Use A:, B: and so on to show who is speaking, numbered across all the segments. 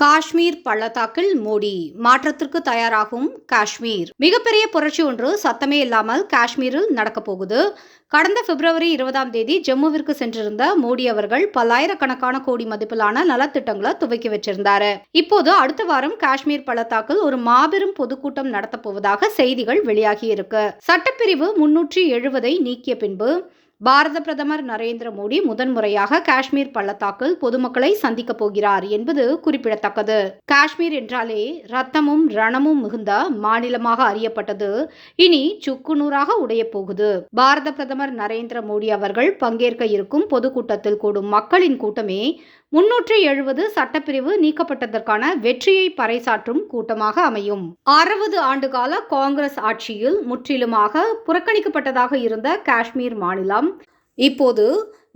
A: காஷ்மீர் பள்ளத்தாக்கில் மோடி மாற்றத்திற்கு தயாராகும் காஷ்மீர். மிகப்பெரிய புரட்சி ஒன்று சத்தமே இல்லாமல் காஷ்மீரில் நடக்கப் போகுது. கடந்த பிப்ரவரி 20 ஜம்முவிற்கு சென்றிருந்த மோடி அவர்கள் பல்லாயிரக்கணக்கான கோடி மதிப்பிலான நலத்திட்டங்களை துவக்கி வச்சிருந்தாரு. இப்போது அடுத்த வாரம் காஷ்மீர் பள்ளத்தாக்கில் ஒரு மாபெரும் பொதுக்கூட்டம் நடத்தப் போவதாக செய்திகள் வெளியாகி இருக்கு. சட்டப்பிரிவு 370 நீக்கிய பின்பு பாரத பிரதமர் நரேந்திர மோடி முதன்முறையாக காஷ்மீர் பள்ளத்தாக்கில் பொதுமக்களை சந்திக்கப் போகிறார் என்பது குறிப்பிடத்தக்கது. காஷ்மீர் என்றாலே ரத்தமும் ரணமும் மிகுந்த மாநிலமாக அறியப்பட்டது இனி சுக்குநூறாக உடைய போகுது. பாரத பிரதமர் நரேந்திர மோடி அவர்கள் பங்கேற்க இருக்கும் பொதுக்கூட்டத்தில் கூடும் மக்களின் கூட்டமே 370 சட்டப்பிரிவு நீக்கப்பட்டதற்கான வெற்றியை பறைசாற்றும் கூட்டமாக அமையும். 60 ஆண்டுகால காங்கிரஸ் ஆட்சியில் முற்றிலுமாக புறக்கணிக்கப்பட்டதாக இருந்த காஷ்மீர் மாநிலம் இப்போது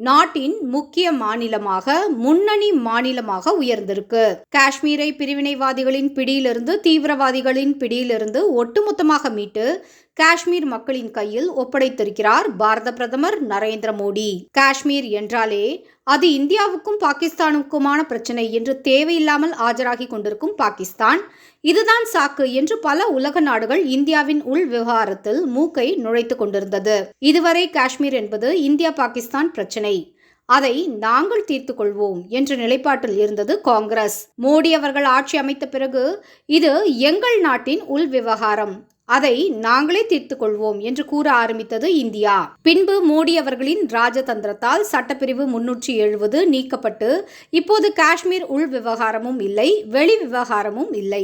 A: நாட்டின் முக்கிய மாநிலமாக, முன்னணி மாநிலமாக உயர்ந்திருக்கு. காஷ்மீரை பிரிவினைவாதிகளின் பிடியிலிருந்து, தீவிரவாதிகளின் பிடியிலிருந்து ஒட்டுமொத்தமாக மீட்டு காஷ்மீர் மக்களின் கையில் ஒப்படைத்திருக்கிறார் பாரத பிரதமர் நரேந்திர மோடி. காஷ்மீர் என்றாலே அது இந்தியாவுக்கும் பாகிஸ்தானுக்குமான பிரச்சனை என்று தேவையில்லாமல் ஆஜராகி கொண்டிருக்கும் பாகிஸ்தான், இதுதான் சாக்கு என்று பல உலக நாடுகள் இந்தியாவின் உள் விவகாரத்தில் மூக்கை நுழைத்து கொண்டிருந்தது. இதுவரை காஷ்மீர் என்பது இந்தியா பாகிஸ்தான் பிரச்சனை, அதை நாங்கள் தீர்த்து கொள்வோம் என்ற நிலைப்பாட்டில் இருந்தது காங்கிரஸ். மோடி அவர்கள் ஆட்சி அமைத்த பிறகு இது எங்கள் நாட்டின் உள் விவகாரம், அதை நாங்களே தீர்த்து கொள்வோம் என்று கூற ஆரம்பித்தது இந்தியா. பின்பு மோடி அவர்களின் ராஜதந்திரத்தால் சட்டப்பிரிவு 370 நீக்கப்பட்டு இப்போது காஷ்மீர் உள் விவகாரமும் இல்லை, வெளி விவகாரமும் இல்லை.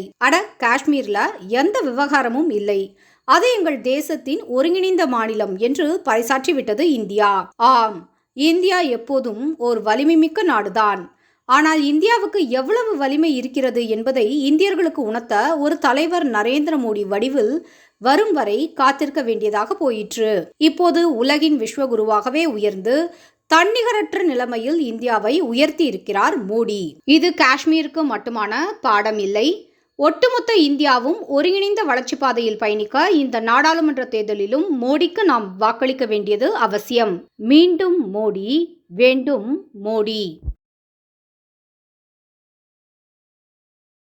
A: காஷ்மீர்ல எந்த விவகாரமும் இல்லை, அது எங்கள் தேசத்தின் ஒருங்கிணைந்த மாநிலம் என்று பறைசாற்றிவிட்டது இந்தியா. ஆம், இந்தியா எப்போதும் ஒரு வலிமைமிக்க நாடுதான். ஆனால் இந்தியாவுக்கு எவ்வளவு வலிமை இருக்கிறது என்பதை இந்தியர்களுக்கு உணர்த்த ஒரு தலைவர் நரேந்திர மோடி வடிவில் வரும் வரை காத்திருக்க வேண்டியதாக போயிற்று. இப்போது உலகின் விஸ்வகுருவாகவே உயர்ந்து தன்னிகரற்ற நிலைமையில் இந்தியாவை உயர்த்தி இருக்கிறார் மோடி. இது காஷ்மீருக்கு மட்டுமான பாடம் இல்லை, ஒட்டுமொத்த இந்தியாவும் ஒருங்கிணைந்த வளர்ச்சி பாதையில் பயணிக்க இந்த நாடாளுமன்ற தேர்தலிலும் மோடிக்கு நாம் வாக்களிக்க வேண்டியது அவசியம். மீண்டும் மோடி, வேண்டும் மோடி.